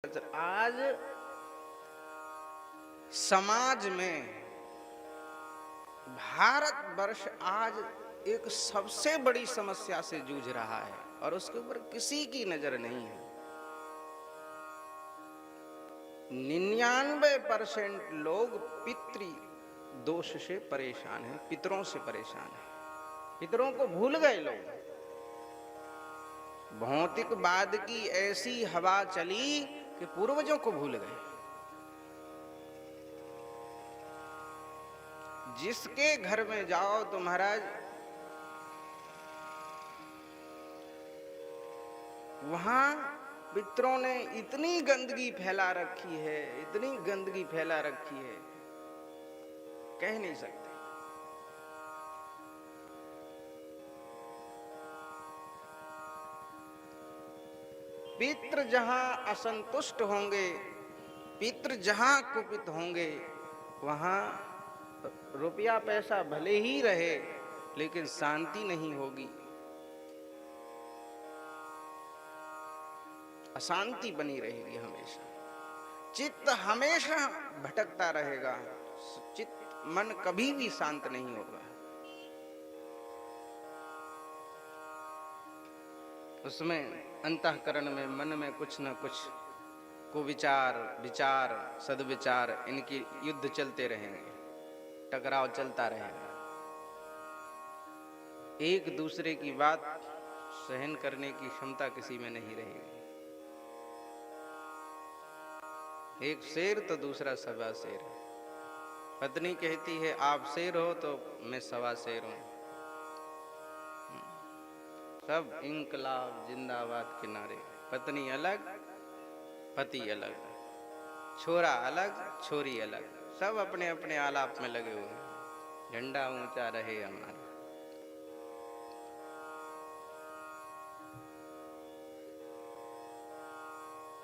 आज समाज में भारत वर्ष आज एक सबसे बड़ी समस्या से जूझ रहा है और उसके ऊपर किसी की नजर नहीं है। 99% लोग पितृ दोष से परेशान हैं, पितरों से परेशान हैं। पितरों को भूल गए लोग। भौतिकवाद की ऐसी हवा चली कि पूर्वजों को भूल गए। जिसके घर में जाओ तो महाराज वहां पितरों ने इतनी गंदगी फैला रखी है, इतनी गंदगी फैला रखी है, कह नहीं सकते। पितृ जहां असंतुष्ट होंगे, पितृ जहां कुपित होंगे, वहां रुपया पैसा भले ही रहे लेकिन शांति नहीं होगी, अशांति बनी रहेगी हमेशा। चित्त हमेशा भटकता रहेगा, चित्त मन कभी भी शांत नहीं होगा। उसमें अंतःकरण में मन में कुछ न कुछ कुविचार, विचार, सद्विचार, इनकी युद्ध चलते रहेंगे, टकराव चलता रहेगा। एक दूसरे की बात सहन करने की क्षमता किसी में नहीं रहेगी। एक शेर तो दूसरा सवा शेर। पत्नी कहती है आप शेर हो तो मैं सवा शेर हूं। सब इंकलाब जिंदाबाद के नारे। पत्नी अलग, पति अलग, छोरा अलग, छोरी अलग, सब अपने अपने आलाप में लगे हुए हैं। झंडा ऊंचा रहे हमारा।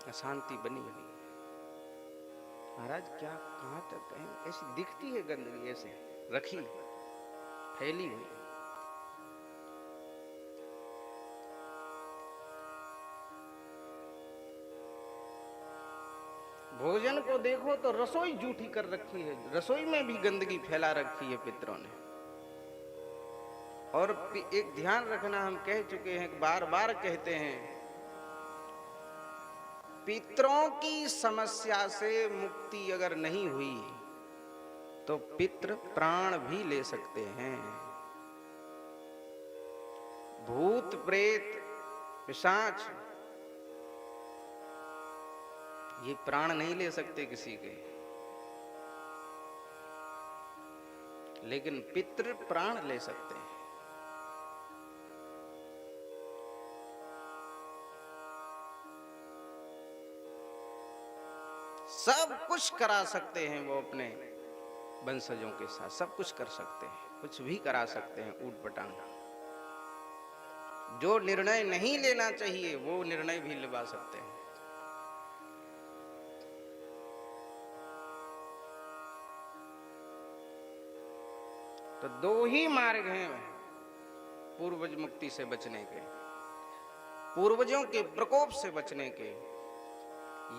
अशांति बनी हुई है महाराज। क्या कहां तक कहें, ऐसी दिखती है गंदगी, ऐसे रखी फैली हुई। भोजन को देखो तो रसोई जूठी कर रखी है, रसोई में भी गंदगी फैला रखी है पितरों ने। और एक ध्यान रखना, हम कह चुके हैं, बार बार कहते हैं, पितरों की समस्या से मुक्ति अगर नहीं हुई तो पितृ प्राण भी ले सकते हैं। भूत प्रेत पिशाच ये प्राण नहीं ले सकते किसी के, लेकिन पितृ प्राण ले सकते हैं। सब कुछ करा सकते हैं वो अपने वंशजों के साथ, सब कुछ कर सकते हैं, कुछ भी करा सकते हैं ऊट पटांग। जो निर्णय नहीं लेना चाहिए वो निर्णय भी लेवा सकते हैं। तो दो ही मार्ग हैं पूर्वज मुक्ति से बचने के, पूर्वजों के प्रकोप से बचने के।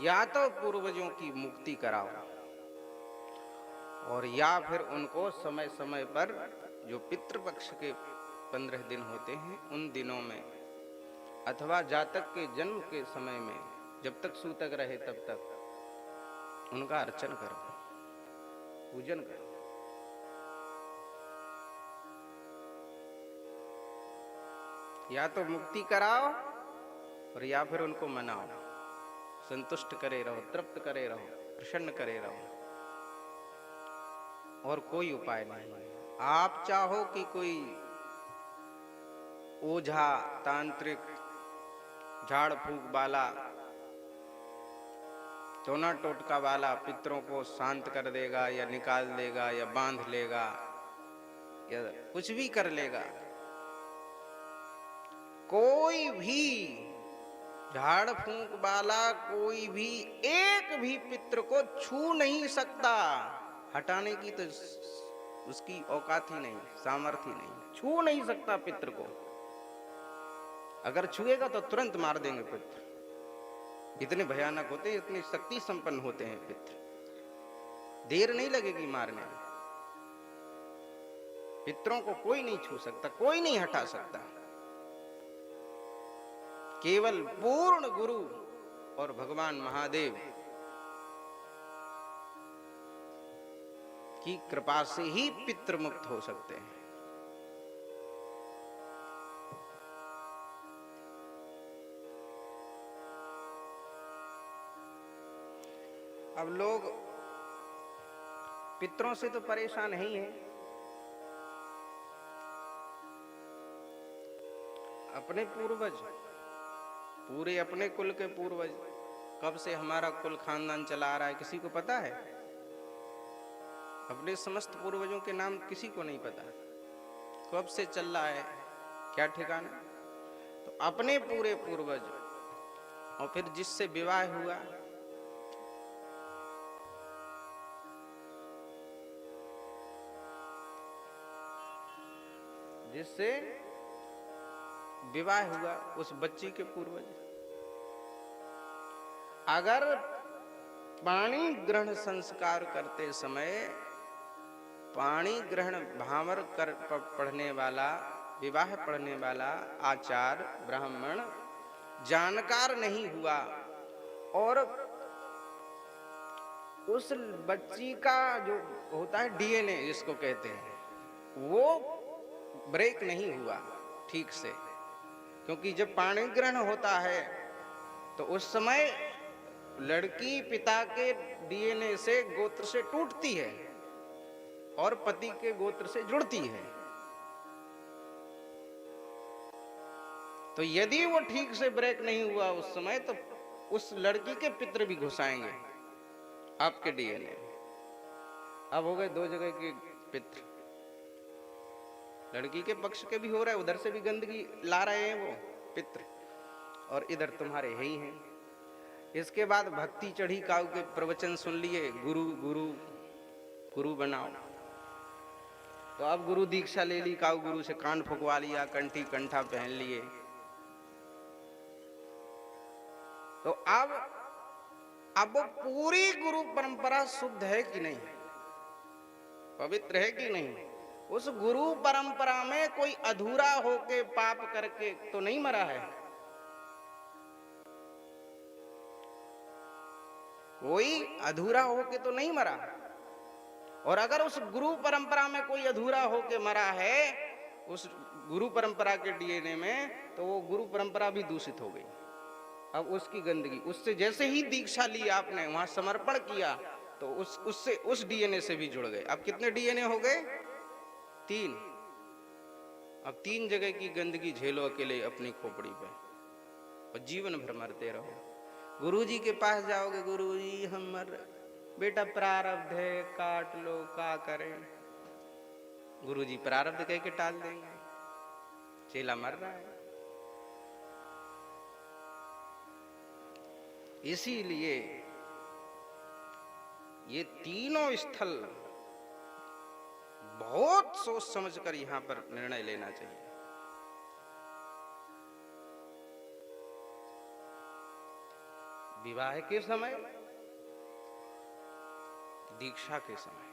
या तो पूर्वजों की मुक्ति कराओ और या फिर उनको समय समय पर जो पितृपक्ष के 15 दिन होते हैं उन दिनों में, अथवा जातक के जन्म के समय में, जब तक सूतक रहे तब तक उनका अर्चन करो, पूजन करो। या तो मुक्ति कराओ और या फिर उनको मनाओ, संतुष्ट करे रहो, तृप्त करे रहो, प्रसन्न करे रहो। और कोई उपाय नहीं है। आप चाहो कि कोई ओझा, तांत्रिक, झाड़ फूक वाला, टोना टोटका वाला पितरों को शांत कर देगा या निकाल देगा या बांध लेगा या कुछ भी कर लेगा, कोई भी झाड़ फूंक वाला कोई भी एक भी पितृ को छू नहीं सकता। हटाने की तो उसकी औकात ही नहीं, सामर्थ्य ही नहीं, छू नहीं सकता पितृ को। अगर छुएगा तो तुरंत मार देंगे पितृ। इतने भयानक होते हैं, इतनी शक्ति संपन्न होते हैं पितृ। देर नहीं लगेगी मारने में। पितरों को कोई नहीं छू सकता, कोई नहीं हटा सकता। केवल पूर्ण गुरु और भगवान महादेव की कृपा से ही पितृ मुक्त हो सकते हैं। अब लोग पितरों से तो परेशान ही हैं, अपने पूर्वज, पूरे अपने कुल के पूर्वज, कब से हमारा कुल खानदान चला आ रहा है किसी को पता है? अपने समस्त पूर्वजों के नाम किसी को नहीं पता, कब से चल रहा है क्या ठिकाना। तो अपने पूरे पूर्वज और फिर जिससे विवाह हुआ, जिससे विवाह हुआ, उस बच्ची के पूर्वज, अगर पाणी ग्रहण संस्कार करते समय पाणी ग्रहण भामर कर पढ़ने वाला, विवाह पढ़ने वाला आचार्य ब्राह्मण जानकार नहीं हुआ और उस बच्ची का जो होता है डीएनए जिसको कहते हैं, वो ब्रेक नहीं हुआ ठीक से, क्योंकि जब पाणी ग्रहण होता है तो उस समय लड़की पिता के डीएनए से, गोत्र से टूटती है और पति के गोत्र से जुड़ती है। तो यदि वो ठीक से ब्रेक नहीं हुआ उस समय, तो उस लड़की के पितृ भी घुसाएंगे आपके डीएनए। अब हो गए दो जगह के पितृ, लड़की के पक्ष के भी हो रहा है, उधर से भी गंदगी ला रहे हैं वो पितृ, और इधर तुम्हारे है ही हैं। इसके बाद भक्ति चढ़ी, काऊ के प्रवचन सुन लिए, गुरु गुरु गुरु बनाओ। तो अब गुरु दीक्षा ले ली, काऊ गुरु से कान फुकवा लिया, कंठी कंठा पहन लिए। तो अब पूरी गुरु परंपरा शुद्ध है कि नहीं, पवित्र है कि नहीं? उस गुरु परंपरा में कोई अधूरा होके पाप करके तो नहीं मरा है, कोई अधूरा होके तो नहीं मरा। और अगर उस गुरु परंपरा में कोई अधूरा होके मरा है उस गुरु परंपरा के डीएनए में, तो वो गुरु परंपरा भी दूषित हो गई। अब उसकी गंदगी, उससे जैसे ही दीक्षा ली आपने, वहां समर्पण किया, तो उससे उस डीएनए से भी जुड़ गए। अब कितने डीएनए हो गए? 3। अब 3 जगह की गंदगी झेलो अकेले अपनी खोपड़ी पे और जीवन भर मरते रहो। गुरुजी के पास जाओगे, गुरुजी हमर बेटा प्रारब्ध है, काट लो, का करें? गुरुजी प्रारब्ध कह के टाल देंगे, चेला मर रहा है। इसीलिए ये तीनों स्थल बहुत सोच समझकर यहां पर निर्णय लेना चाहिए। विवाह के समय, दीक्षा के समय।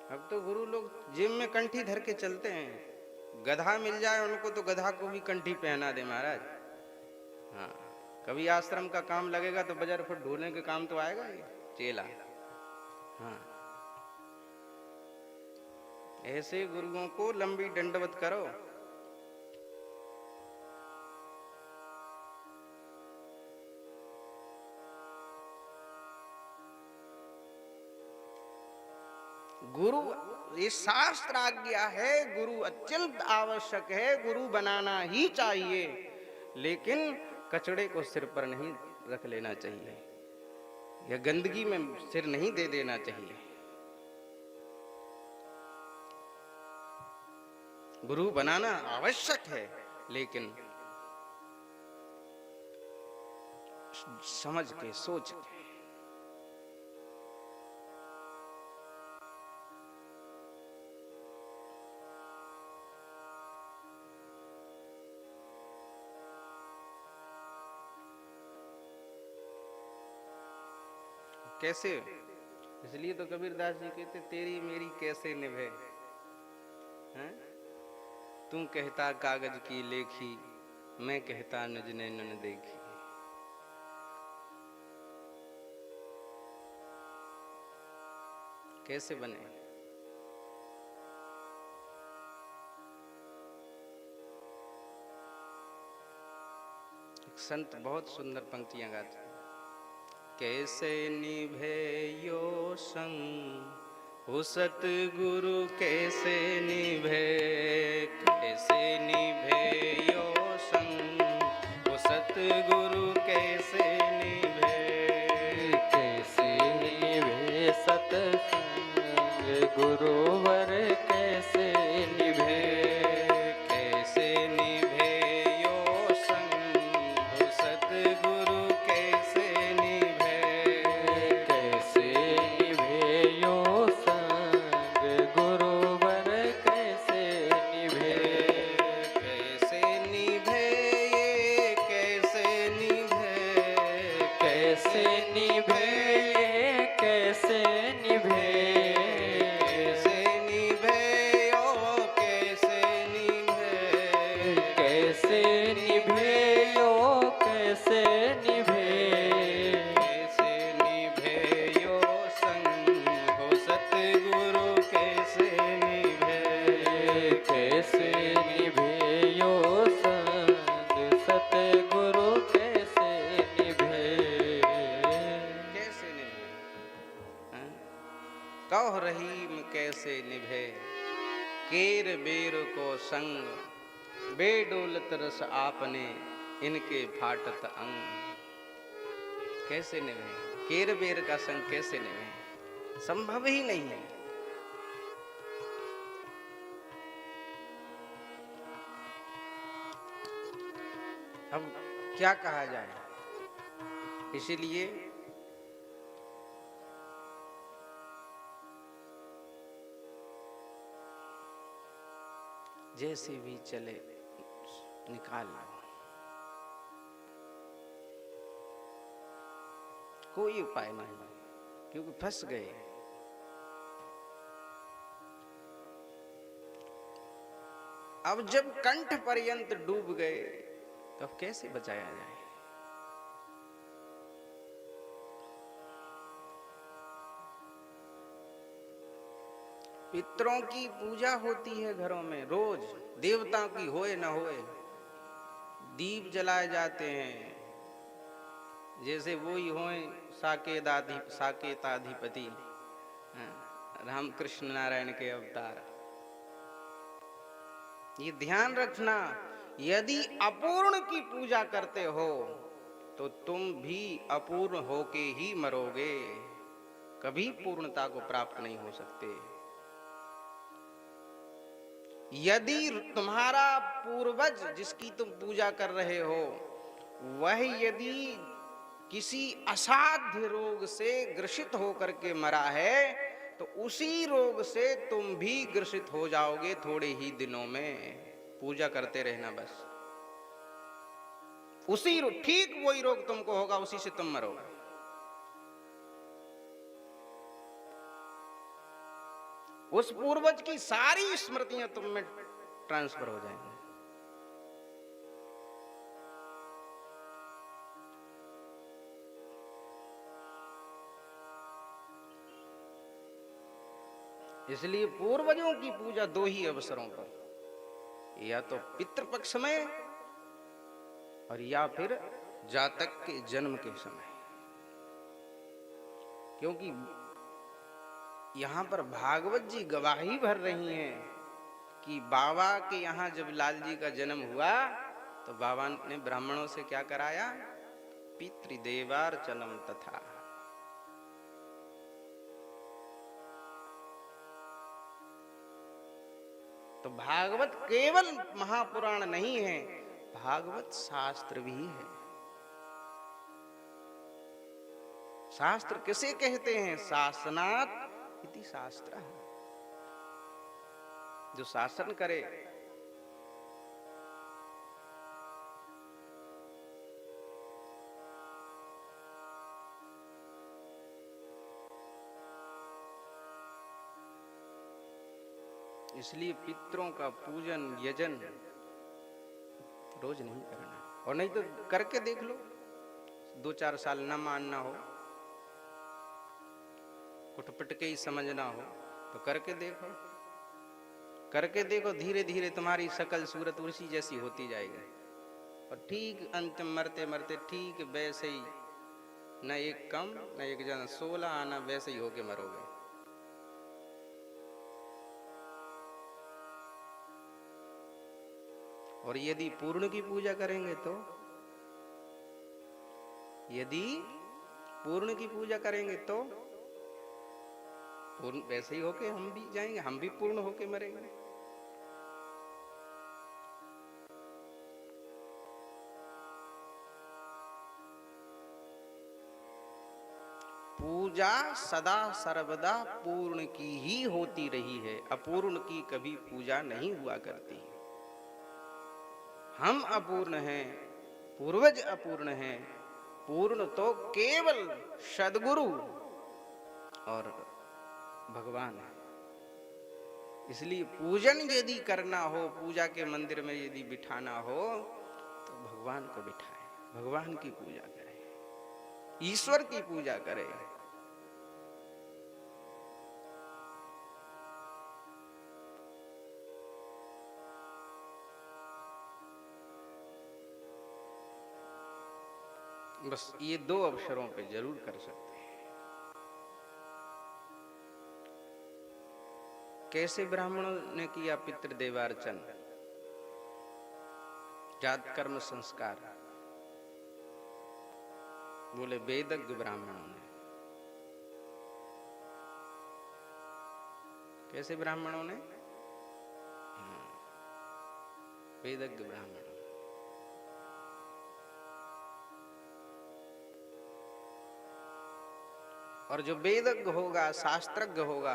अब तो गुरु लोग जिम में कंठी धर के चलते हैं, गधा मिल जाए उनको तो गधा को भी कंठी पहना दे महाराज। हाँ, कभी आश्रम का काम लगेगा तो बाजार फुट ढूंढने के काम तो आएगा ये चेला। हाँ, ऐसे गुरुओं को लंबी दंडवत करो। गुरु, ये शास्त्र आज्ञा है, गुरु अत्यंत आवश्यक है, गुरु बनाना ही चाहिए, लेकिन कचड़े को सिर पर नहीं रख लेना चाहिए, या गंदगी में सिर नहीं दे देना चाहिए। गुरु बनाना आवश्यक है, लेकिन समझ के, सोच के। कैसे, इसलिए तो कबीरदास जी कहते तेरी मेरी कैसे निभे, हैं? तू कहता कागज की लेखी, मैं कहता निज नैनन देखी। कैसे बने? एक संत बहुत सुंदर पंक्तियां गाते, कैसे निभे यो संग हो सतगुरु, कैसे निभे, कैसे निभे यो संग हो सतगुरु, कैसे निभे, कैसे निभे सतसंग गुरुवर, कैसे निभे, कैसे निभे यो संग हो सतगुरु, कैसे निभे, कैसे निभे यो संग गुरुवर, कैसे निभे, कैसे निभे ये, कैसे निभे, कैसे निभे, कैसे निभे, कैसे निभे ओ, कैसे निभे, कैसे निभे यो, कैसे निभे, कैसे निभे यो संग हो सतगुरु, कैसे निभे, कैसे निभे यो संग सतगुरु, कैसे निभे, कैसे निभे, हैं? कह रहीम कैसे निभे, केर बेर को संग बेडोलत रस आपने, इनके फाटत अंग। कैसे निभे, केर बेर का संग कैसे निभे, संभव ही नहीं है। अब क्या कहा जाए, इसीलिए जैसे भी चले निकाल लो, कोई उपाय नहीं, क्योंकि फंस गए। अब जब कंठ पर्यंत डूब गए तो अब कैसे बचाया जाए? पितरों की पूजा होती है घरों में रोज, देवता की होए न होए, दीप जलाए जाते हैं, जैसे वो ही होए साकेताधिपति, रामकृष्ण नारायण के अवतार। ये ध्यान रखना, यदि अपूर्ण की पूजा करते हो तो तुम भी अपूर्ण होके ही मरोगे, कभी पूर्णता को प्राप्त नहीं हो सकते। यदि तुम्हारा पूर्वज जिसकी तुम पूजा कर रहे हो वह यदि किसी असाध्य रोग से ग्रसित होकर के मरा है तो उसी रोग से तुम भी ग्रसित हो जाओगे थोड़े ही दिनों में। पूजा करते रहना बस, उसी ठीक वही रोग तुमको होगा, उसी से तुम मरोगे। उस पूर्वज की सारी स्मृतियां तुम में ट्रांसफर हो जाएंगी। इसलिए पूर्वजों की पूजा दो ही अवसरों पर, या तो पितृपक्ष में और या फिर जातक के जन्म के समय, क्योंकि यहां पर भागवत जी गवाही भर रही हैं कि बाबा के यहां जब लाल जी का जन्म हुआ तो बाबा ने ब्राह्मणों से क्या कराया, पितृदेवार्चनम तथा। तो भागवत केवल महापुराण नहीं है, भागवत शास्त्र भी है। शास्त्र किसे कहते हैं? शासनात् इति शास्त्र, जो शासन करे। इसलिए पितरों का पूजन यजन रोज नहीं करना, और नहीं तो करके देख लो, 2-4 साल न मानना हो, कुटपिट के ही समझना हो तो करके देखो, करके देखो, धीरे धीरे तुम्हारी शकल सूरत उसी जैसी होती जाएगी, और ठीक अंतिम मरते मरते ठीक वैसे ही, न एक कम न एक जन 16 आना, वैसे ही होके मरोगे। और यदि पूर्ण की पूजा करेंगे तो, यदि पूर्ण की पूजा करेंगे तो पूर्ण वैसे ही होके हम भी जाएंगे, हम भी पूर्ण होके मरेंगे। पूजा सदा सर्वदा पूर्ण की ही होती रही है, अपूर्ण की कभी पूजा नहीं हुआ करती। हम अपूर्ण हैं, पूर्वज अपूर्ण हैं, पूर्ण तो केवल सद्गुरु और भगवान है। इसलिए पूजन यदि करना हो, पूजा के मंदिर में यदि बिठाना हो तो भगवान को बिठाए, भगवान की पूजा करें, ईश्वर की पूजा करें। बस ये 2 अवसरों पे जरूर कर सकते हैं। कैसे ब्राह्मणों ने किया पितृदेवार्चन, जात कर्म संस्कार? बोले वेदज्ञ ब्राह्मणों ने। कैसे ब्राह्मणों ने? वेदज्ञ ब्राह्मण। और जो वेदज्ञ होगा, शास्त्रज्ञ होगा,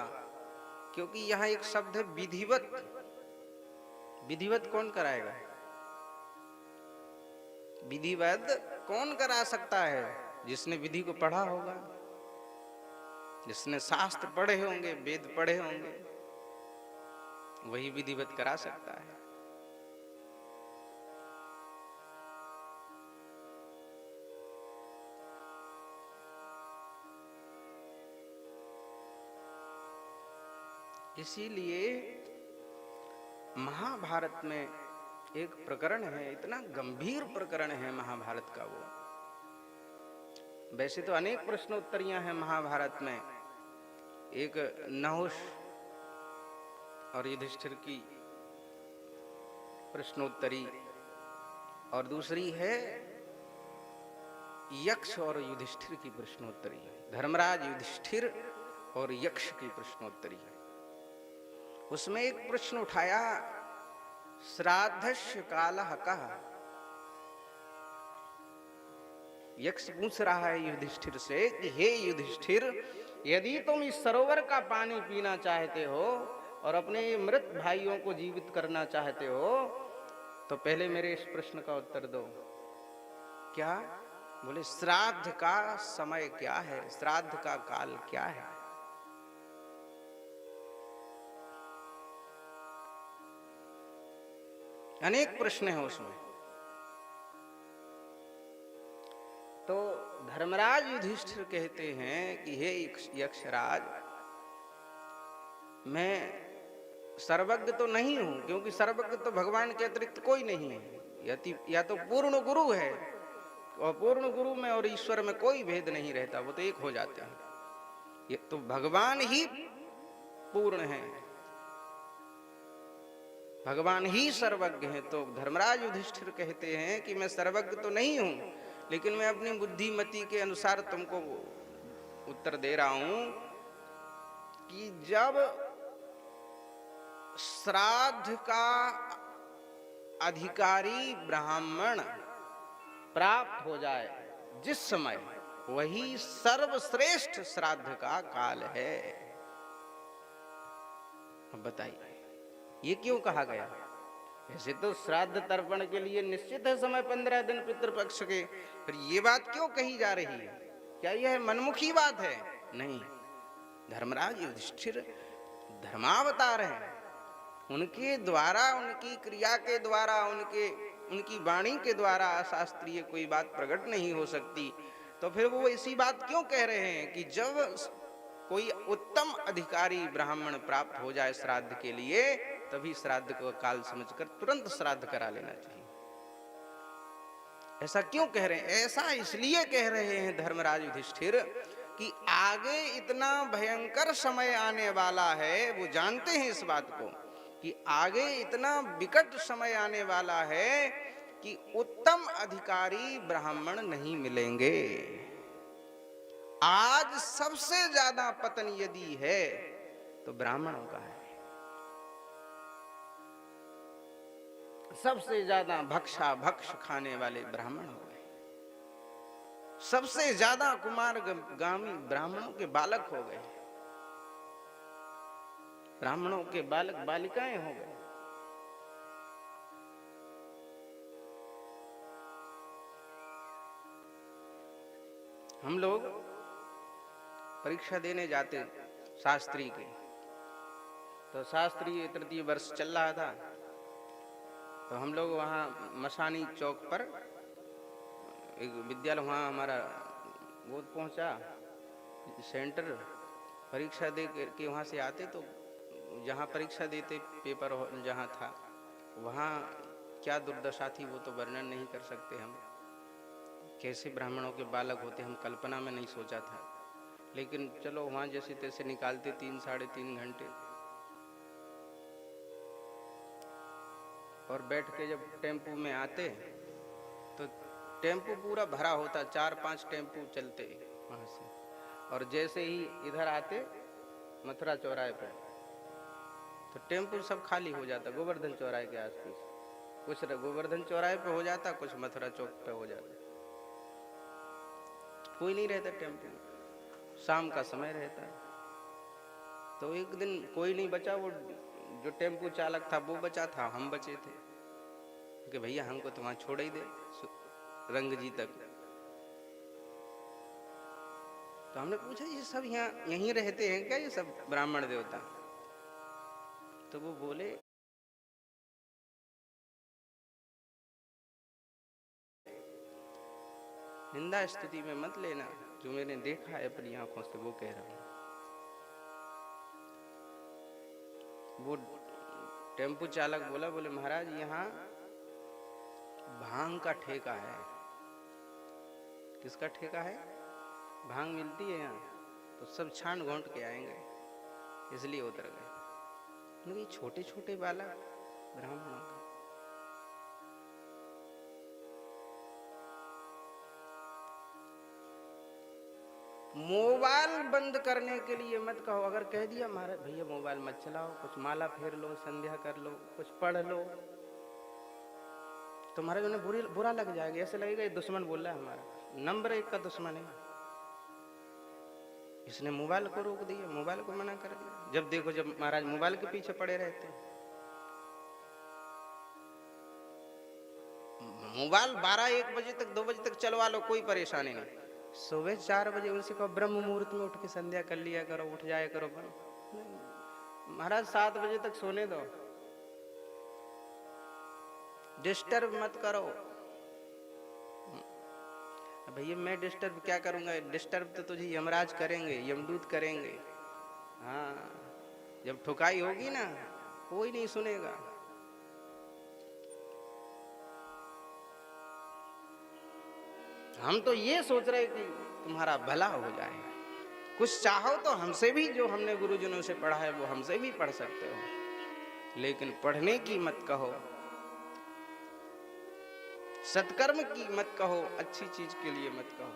क्योंकि यहां एक शब्द है विधिवत। विधिवत कौन कराएगा? विधिवत कौन करा सकता है? जिसने विधि को पढ़ा होगा, जिसने शास्त्र पढ़े होंगे, वेद पढ़े होंगे, वही विधिवत करा सकता है। इसीलिए महाभारत में एक प्रकरण है, इतना गंभीर प्रकरण है महाभारत का वो। वैसे तो अनेक प्रश्नोत्तरियां हैं महाभारत में। एक नहुष और युधिष्ठिर की प्रश्नोत्तरी, और दूसरी है यक्ष और युधिष्ठिर की प्रश्नोत्तरी, धर्मराज युधिष्ठिर और यक्ष की प्रश्नोत्तरी। उसमें एक प्रश्न उठाया, श्राद्धस्य कालः कः। यक्ष पूछ रहा है युधिष्ठिर से कि हे युधिष्ठिर, यदि तुम इस सरोवर का पानी पीना चाहते हो और अपने मृत भाइयों को जीवित करना चाहते हो, तो पहले मेरे इस प्रश्न का उत्तर दो। क्या? बोले श्राद्ध का समय क्या है, श्राद्ध का काल क्या है? अनेक प्रश्न हैं उसमें। तो धर्मराज युधिष्ठिर कहते हैं कि हे यक्षराज, मैं सर्वज्ञ तो नहीं हूं, क्योंकि सर्वज्ञ तो भगवान के अतिरिक्त कोई नहीं है। या तो पूर्ण गुरु है, और पूर्ण गुरु में और ईश्वर में कोई भेद नहीं रहता, वो तो एक हो जाते हैं। ये तो भगवान ही पूर्ण है, भगवान ही सर्वज्ञ है। तो धर्मराज युधिष्ठिर कहते हैं कि मैं सर्वज्ञ तो नहीं हूं, लेकिन मैं अपनी बुद्धिमति के अनुसार तुमको उत्तर दे रहा हूं कि जब श्राद्ध का अधिकारी ब्राह्मण प्राप्त हो जाए जिस समय, वही सर्वश्रेष्ठ श्राद्ध का काल है। अब बताइए ये क्यों कहा गया? ऐसे तो श्राद्ध तर्पण के लिए निश्चित है समय 15 दिन पितृपक्ष के, फिर ये बात क्यों कही जा रही है? क्या यह मनमुखी बात है? नहीं, धर्मराज युधिष्ठिर धर्मावतार हैं, उनके द्वारा, उनकी क्रिया के द्वारा, उनकी वाणी के द्वारा अशास्त्रीय कोई बात प्रकट नहीं हो सकती। तो फिर वो इसी बात क्यों कह रहे हैं कि जब कोई उत्तम अधिकारी ब्राह्मण प्राप्त हो जाए श्राद्ध के लिए, तभी श्राद्ध को काल समझकर तुरंत श्राद्ध करा लेना चाहिए। ऐसा क्यों कह रहे हैं? ऐसा इसलिए कह रहे हैं धर्मराज युधिष्ठिर कि आगे इतना भयंकर समय आने वाला है, वो जानते हैं इस बात को कि आगे इतना विकट समय आने वाला है कि उत्तम अधिकारी ब्राह्मण नहीं मिलेंगे। आज सबसे ज्यादा पतन यदि है तो ब्राह्मणों का है। सबसे ज्यादा भक्षा भक्ष खाने वाले ब्राह्मण हो गए। सबसे ज्यादा कुमारगामी ब्राह्मणों के बालक हो गए, ब्राह्मणों के बालक बालिकाएं हो गए। हम लोग परीक्षा देने जाते शास्त्री के, तो शास्त्री तृतीय वर्ष चल रहा था, तो हम लोग वहाँ मसानी चौक पर एक विद्यालय, वहाँ हमारा वो पहुँचा सेंटर, परीक्षा दे के वहाँ से आते तो जहाँ परीक्षा देते पेपर जहाँ था, वहाँ क्या दुर्दशा थी वो तो वर्णन नहीं कर सकते हम। कैसे ब्राह्मणों के बालक होते हम कल्पना में नहीं सोचा था, लेकिन चलो वहाँ जैसे तैसे निकालते 3 साढ़े 3 घंटे, और बैठ के जब टेम्पू में आते तो टेम्पू पूरा भरा होता, 4-5 टेम्पू चलते वहाँ से, और जैसे ही इधर आते मथुरा चौराहे पर तो टेम्पू सब खाली हो जाता। गोवर्धन चौराहे के आसपास, कुछ गोवर्धन चौराहे पे हो जाता, कुछ मथुरा चौक पे हो जाता, कोई नहीं रहता टेम्पू। शाम का समय रहता है, तो एक दिन कोई नहीं बचा, वो जो टेम्पू चालक था वो बचा था, हम बचे थे कि भैया हमको तो वहाँ छोड़ ही दे रंगजी तक। तो हमने पूछा ये सब यहाँ यहीं रहते हैं क्या, ये सब ब्राह्मण देवता? तो वो बोले निंदा स्तुति में मत लेना, जो मैंने देखा है अपनी आंखों से वो कह रहा हूँ। वो टेम्पू चालक बोले महाराज यहाँ भांग का ठेका है। किसका ठेका है? भांग मिलती है यहाँ, तो सब छान घोंट के आएंगे, इसलिए उतर गए। छोटे छोटे बालक ब्राह्मणों का। मोबाइल बंद करने के लिए मत कहो। अगर कह दिया महाराज भैया मोबाइल मत चलाओ, कुछ माला फेर लो, संध्या कर लो, कुछ पढ़ लो, तो महाराज उन्हें बुरा लग जाएगा, ऐसे लगेगा ये दुश्मन बोल रहा है हमारा, नंबर 1 का दुश्मन है। इसने मोबाइल को रोक दिया, मोबाइल को मना कर दिया। जब देखो जब महाराज मोबाइल के पीछे पड़े रहते हैं। मोबाइल 12-1 बजे तक 2 बजे तक चलवा लो, कोई परेशानी नहीं। सुबह 4 बजे उनसे कहो ब्रह्म मुहूर्त में उठ के संध्या कर लिया करो, उठ जाया करो। महाराज 7 बजे तक सोने दो, डिस्टर्ब मत करो। भैया मैं डिस्टर्ब क्या करूंगा? डिस्टर्ब तो तुझे यमराज करेंगे, यमदूत करेंगे। हाँ, जब ठुकाई होगी ना कोई नहीं सुनेगा। हम तो ये सोच रहे कि तुम्हारा भला हो जाए, कुछ चाहो तो हमसे भी, जो हमने गुरुजनों से पढ़ा है वो हमसे भी पढ़ सकते हो, लेकिन पढ़ने की मत कहो, सत्कर्म की मत कहो, अच्छी चीज के लिए मत कहो।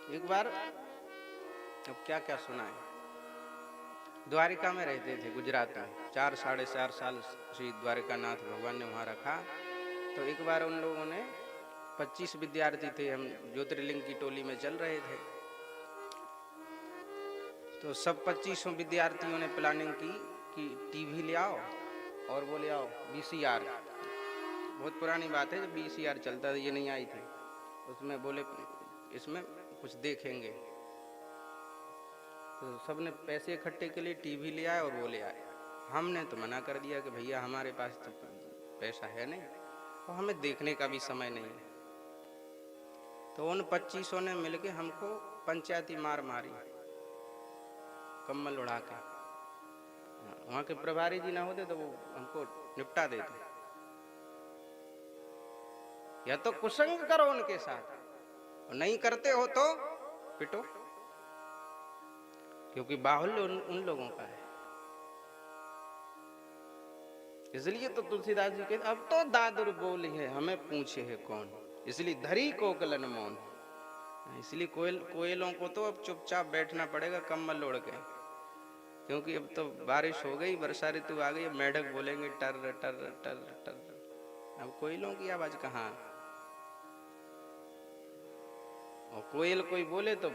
एक बार, अब क्या क्या सुना है, द्वारिका में रहते थे गुजरात में, 4-4.5 साल श्री द्वारिकानाथ भगवान ने वहाँ रखा। तो एक बार उन लोगों ने 25 विद्यार्थी थे, हम ज्योतिर्लिंग की टोली में चल रहे थे, तो सब 25 विद्यार्थियों ने प्लानिंग की कि टीवी ले आओ और बोले आओ VCR, बहुत पुरानी बात है, जब VCR चलता था, ये नहीं आई थी, उसमें बोले इसमें कुछ देखेंगे, तो सबने पैसे इकट्ठे के लिए टीवी ले आए और वो ले आए। हमने तो मना कर दिया कि भैया हमारे पास तो पैसा है नहीं और हमें देखने का भी समय नहीं है। तो उन 2500 ने मिलके हमको पंचायती मार मारी, कम्बल उड़ा के। वहाँ के प्रभारी जी ना होते तो वो हमको निपटा देते। या तो कुसंग करो उनके साथ, और नहीं करते हो तो पिटो, क्योंकि बाहुल्य उन लोगों का है। इसलिए तो तुलसीदास जी कहते अब तो दादुर बोली है हमें पूछे है कौन, इसलिए धरी कोकलन मौन। इसलिए कोयलों को तो अब चुपचाप बैठना पड़ेगा कम्बल ओढ़ के, क्योंकि अब तो बारिश हो गई, वर्षा ऋतु आ गई, मेढक बोलेंगे टर टर टर टर। अब कोयलों की आवाज कहाँ, और कोयल कोई बोले तो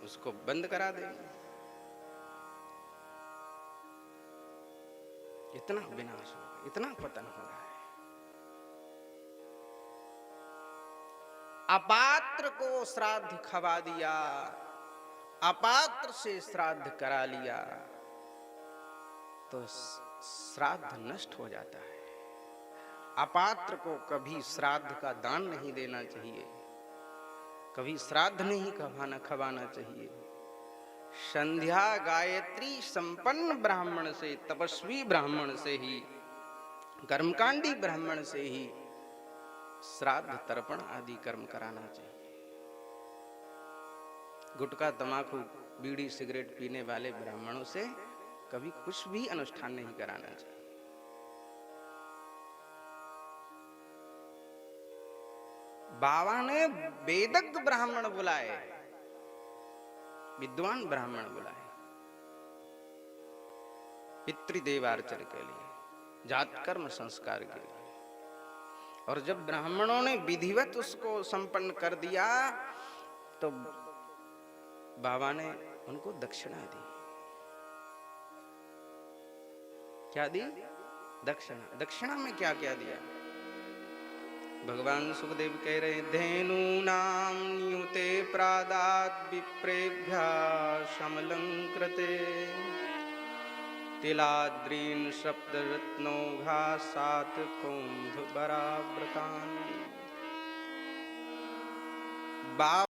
उसको बंद करा देंगे। इतना विनाश हो रहा है, इतना पतन हो रहा है। अपात्र को श्राद्ध खवा दिया, अपात्र से श्राद्ध करा लिया तो श्राद्ध नष्ट हो जाता है। अपात्र को कभी श्राद्ध का दान नहीं देना चाहिए, कभी श्राद्ध नहीं खवाना चाहिए। संध्या गायत्री संपन्न ब्राह्मण से, तपस्वी ब्राह्मण से ही, कर्मकांडी ब्राह्मण से ही श्राद्ध तर्पण आदि कर्म कराना चाहिए। गुटखा तमाकू बीड़ी सिगरेट पीने वाले ब्राह्मणों से कभी कुछ भी अनुष्ठान नहीं कराना चाहिए। बाबा ने वेदज्ञ ब्राह्मण बुलाए, विद्वान ब्राह्मण बुलाए पितृदेवार्चन के लिए, जात कर्म संस्कार के लिए। और जब ब्राह्मणों ने विधिवत उसको संपन्न कर दिया तो बाबा ने उनको दक्षिणा दी। क्या दी? दक्षिणा। दक्षिणा में क्या क्या दिया? भगवान सुखदेव कह रहे धेनु नाम न्यूते प्रादात विप्रेभ्या समलंकृते तिलाद्रीन सप्त रत्नोघा सात कुंभ बराव्रतान।